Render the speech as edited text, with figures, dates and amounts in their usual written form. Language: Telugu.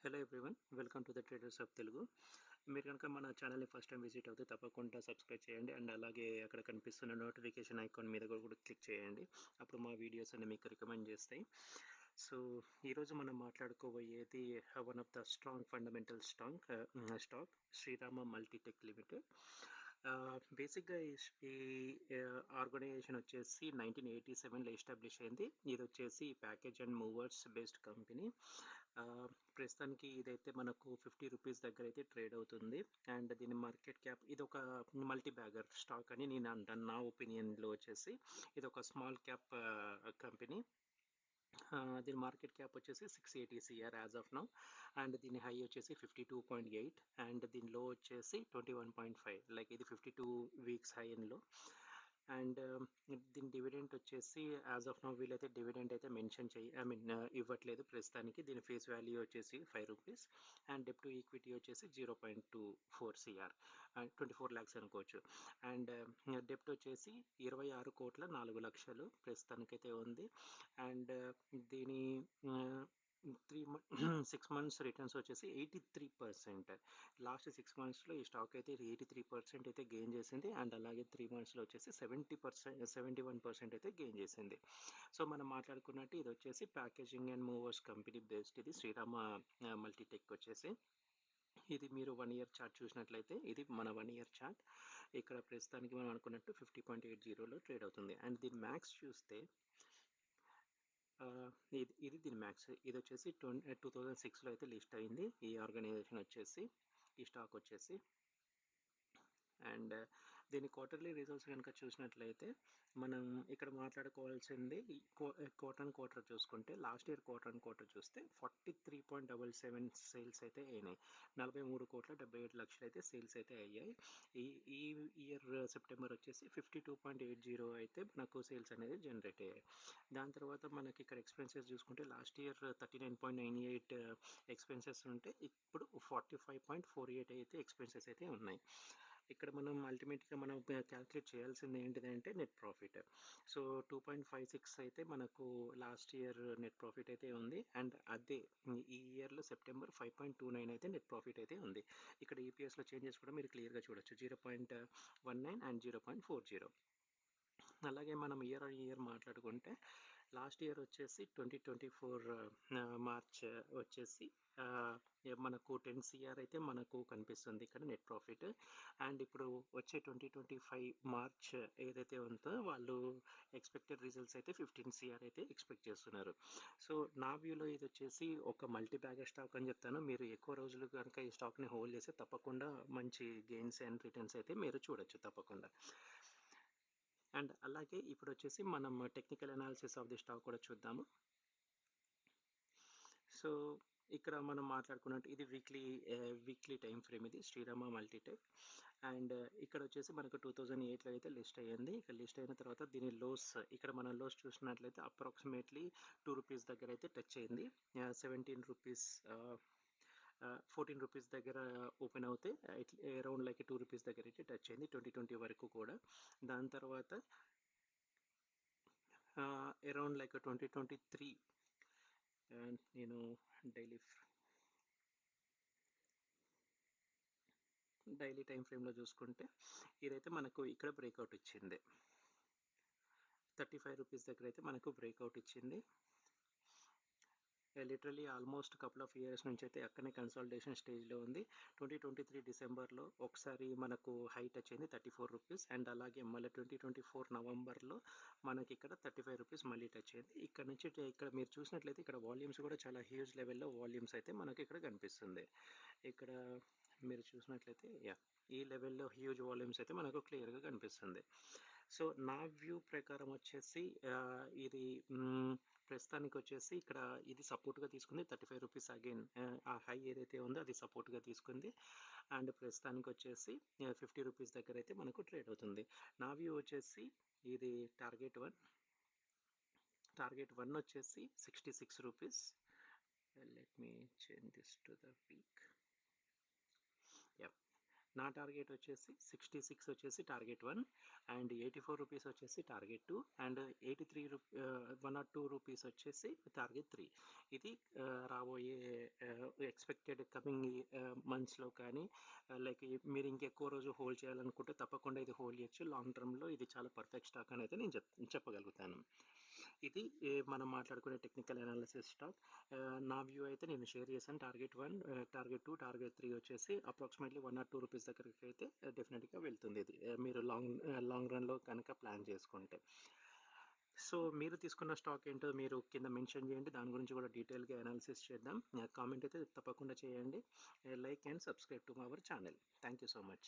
Hello everyone, welcome to the traders of Telugu. మీరు కనుక మన ఛానల్ని ఫస్ట్ టైం విజిట్ అవుతే తప్పకుండా సబ్స్క్రైబ్ చేయండి అండ్ అలాగే అక్కడ కనిపిస్తున్న నోటిఫికేషన్ ఐకాన్ మీద కూడా క్లిక్ చేయండి. అప్పుడు మా వీడియోస్ అన్ని మీకు రికమెండ్ చేస్తాయి. సో ఈరోజు మనం మాట్లాడుకోబోయేది one of the strong fundamental stock Shriram Multitech Limited. బేసిక్గా ఈ ఆర్గనైజేషన్ వచ్చేసి 1987లో ఎస్టాబ్లిష్ అయింది. ఇది వచ్చేసి package and movers based company. ప్రస్తుతానికి ఇదైతే మనకు 50 రూపీస్ దగ్గర అయితే ట్రేడ్ అవుతుంది అండ్ దీని మార్కెట్ క్యాప్ ఇది ఒక మల్టీ బ్యాగర్ స్టాక్ అని నేను అంటాను. నా ఒపీనియన్లో వచ్చేసి ఇది ఒక స్మాల్ క్యాప్ కంపెనీ. దీని మార్కెట్ క్యాప్ వచ్చేసి 680 CR as of now and దీని హై వచ్చేసి 52.8 అండ్ దీని లో వచ్చేసి 21.5. లైక్ ఇది 52 వీక్స్ హై లో. అండ్ దీని డివిడెంట్ వచ్చేసి యాజ్ ఆఫ్ నౌ వీళ్ళైతే డివిడెంట్ అయితే మెన్షన్ ఇవ్వట్లేదు ప్రస్తుతానికి. దీని ఫేస్ వాల్యూ వచ్చేసి 5 రూపీస్ అండ్ డెప్ టు ఈక్విటీ వచ్చేసి 0.24 CR, 24 lakhs అనుకోవచ్చు. అండ్ డెప్ట్ వచ్చేసి 26,04,00,000 ప్రస్తుతానికైతే ఉంది. అండ్ దీని 6 months రిటర్న్స్ వచ్చేసి 83%. లాస్ట్ 6 monthsలో ఈ స్టాక్ అయితే 83% అయితే గెయిన్ చేసింది అండ్ అలాగే 3 monthsలో వచ్చేసి 71% అయితే గెయిన్ చేసింది. సో మనం మాట్లాడుకున్నట్టు ఇది వచ్చేసి packaging and movers company based. ఇది శ్రీరామ మల్టీటెక్ వచ్చేసి. ఇది మీరు 1 year చార్ట్ చూసినట్లయితే ఇది మన 1 year చార్ట్. ఇక్కడ ప్రస్తుతానికి మనం అనుకున్నట్టు 50.80లో ట్రేడ్ అవుతుంది. అండ్ దీని మ్యాక్స్ చూస్తే ఇది దీని మ్యాక్స్. ఇది వచ్చేసి 2006లో అయితే లిస్ట్ అయింది ఈ ఆర్గనైజేషన్ వచ్చేసి, ఈ స్టాక్ వచ్చేసి. అండ్ దీని క్వార్టర్లీ రిజల్ట్స్ కనుక చూసినట్లయితే మనం ఇక్కడ మాట్లాడుకోవాల్సింది క్వార్టర్ చూసుకుంటే లాస్ట్ ఇయర్ క్వార్టర్ చూస్తే 43.77 సేల్స్ అయితే అయినాయి. 43,78,00,000 అయితే సేల్స్ అయితే అయ్యాయి. ఈ ఇయర్ సెప్టెంబర్ వచ్చేసి 52.80 అయితే మనకు సేల్స్ అనేది జనరేట్ అయ్యాయి. దాని తర్వాత మనకి ఇక్కడ ఎక్స్పెన్సెస్ చూసుకుంటే లాస్ట్ ఇయర్ 39.98 ఎక్స్పెన్సెస్ ఉంటే ఇప్పుడు 45.48 అయితే ఎక్స్పెన్సెస్ అయితే ఉన్నాయి. ఇక్కడ మనం అల్టిమేట్గా మనం క్యాల్కులేట్ చేయాల్సింది ఏంటిదంటే నెట్ ప్రాఫిట్. సో 2.56 అయితే మనకు లాస్ట్ ఇయర్ నెట్ ప్రాఫిట్ అయితే ఉంది అండ్ అదే ఈ ఇయర్లో సెప్టెంబర్ 5.29 అయితే నెట్ ప్రాఫిట్ అయితే ఉంది. ఇక్కడ ఈపీఎస్లో చేంజెస్ కూడా మీరు క్లియర్గా చూడొచ్చు, 0.19 అండ్ 0.40. అలాగే మనం ఇయర్ ఆన్ ఇయర్ మాట్లాడుకుంటే లాస్ట్ ఇయర్ వచ్చేసి 2024 మార్చ్ వచ్చేసి మనకు 10 CR అయితే మనకు కనిపిస్తుంది ఇక్కడ నెట్ ప్రాఫిట్. అండ్ ఇప్పుడు వచ్చే 2025 మార్చ్ ఏదైతే ఉందో వాళ్ళు ఎక్స్పెక్టెడ్ రిజల్ట్స్ అయితే 15 CR అయితే ఎక్స్పెక్ట్ చేస్తున్నారు. సో నా వ్యూలో ఇది వచ్చేసి ఒక మల్టీ బ్యాగర్ స్టాక్ అని చెప్తాను. మీరు ఎక్కువ రోజులు కనుక ఈ స్టాక్ని హోల్డ్ చేస్తే తప్పకుండా మంచి గెయిన్స్ అండ్ రిటర్న్స్ అయితే మీరు చూడొచ్చు తప్పకుండా. అండ్ అలాగే ఇప్పుడు వచ్చేసి మనం technical analysis of the stock కూడా చూద్దాము. సో ఇక్కడ మనం మాట్లాడుకున్నట్టు ఇది వీక్లీ టైం ఫ్రేమ్, ఇది శ్రీరామ మల్టీటెక్. అండ్ ఇక్కడ వచ్చేసి మనకు 2008లో అయితే లిస్ట్ అయ్యింది. ఇక్కడ లిస్ట్ అయిన తర్వాత దీని లోస్ ఇక్కడ మనం లోస్ చూసినట్లయితే అప్రాక్సిమేట్లీ 2 రూపీస్ దగ్గర అయితే టచ్ అయింది. 17 రూపీస్ 14 రూపీస్ దగ్గర ఓపెన్ అవుతే అరౌండ్ లైక్ 2 రూపీస్ దగ్గర అయితే టచ్ అయింది 2020 వరకు కూడా. దాని తర్వాత అరౌండ్ లైక్ 2023 నేను డైలీ టైం ఫ్రేమ్లో చూసుకుంటే ఇదైతే మనకు ఇక్కడ బ్రేక్అవుట్ ఇచ్చింది. 35 రూపీస్ దగ్గర అయితే మనకు బ్రేక్అవుట్ ఇచ్చింది. Literally almost couple of years నుంచి అయితే అక్కడనే కన్సాలిడేషన్ స్టేజ్లో ఉంది. 2023 డిసెంబర్లో ఒకసారి మనకు హై టచ్ అయింది 34 రూపీస్ అండ్ అలాగే మళ్ళీ 2024 నవంబర్లో మనకి ఇక్కడ 35 రూపీస్ మళ్ళీ టచ్ అయింది. ఇక్కడ నుంచి ఇక్కడ మీరు చూసినట్లయితే ఇక్కడ వాల్యూమ్స్ కూడా చాలా హ్యూజ్ లెవెల్లో వాల్యూమ్స్ అయితే మనకి ఇక్కడ కనిపిస్తుంది. ఇక్కడ మీరు చూసినట్లయితే ఈ లెవెల్లో హ్యూజ్ వాల్యూమ్స్ అయితే మనకు క్లియర్గా కనిపిస్తుంది. సో నా వ్యూ ప్రకారం వచ్చేసి ఇది ప్రస్తుతానికి వచ్చేసి ఇక్కడ ఇది సపోర్ట్గా తీసుకుంది 35 రూపీస్. అగైన్ ఆ హై ఏదైతే ఉందో అది సపోర్ట్గా తీసుకుంది అండ్ ప్రస్తుతానికి వచ్చేసి 50 రూపీస్ దగ్గర అయితే మనకు ట్రేడ్ అవుతుంది. నా వ్యూ వచ్చేసి ఇది టార్గెట్ వన్ వచ్చేసి 66 rupees. Let me change this to the week. నా టార్గెట్ వచ్చేసి 66 వచ్చేసి టార్గెట్ 1 అండ్ 84 రూపీస్ వచ్చేసి టార్గెట్ 2 అండ్ 1 or 2 రూపీస్ వచ్చేసి టార్గెట్ 3. ఇది రాబోయే ఎక్స్‌పెక్టెడ్ కమింగ్ మంత్స్‌లో కానీ లైక్ మీరు ఇంకెక్కువ రోజు హోల్డ్ చేయాలనుకుంటే తప్పకుండా ఇది హోల్డ్ చేయొచ్చు. లాంగ్ టర్మ్‌లో ఇది చాలా పర్ఫెక్ట్ స్టాక్ అని అయితే నేను చెప్పగలుగుతాను. ఇది మనం మాట్లాడుకునే టెక్నికల్ అనాలిసిస్ స్టాక్. నా వ్యూ అయితే నేను షేర్ చేశాను. టార్గెట్ 1, టార్గెట్ 2, టార్గెట్ 3 వచ్చేసి అప్రాక్సిమేట్‌లీ 1 ఆర్ 2 రూపీస్ దగ్గరికైతే డెఫినిట్‌గా వెళ్తుంది ఇది. మీరు లాంగ్ రన్‌లో కనుక ప్లాన్ చేసుకుంటే. సో, మీరు తీసుకున్న స్టాక్ ఏంటో మీరు కింద మెన్షన్ చేయండి. దాని గురించి కూడా డీటెయిల్‌గా అనాలిసిస్ చేద్దాం. కామెంట్ అయితే తప్పకుండా చేయండి. Like and subscribe to our channel. Thank you so much.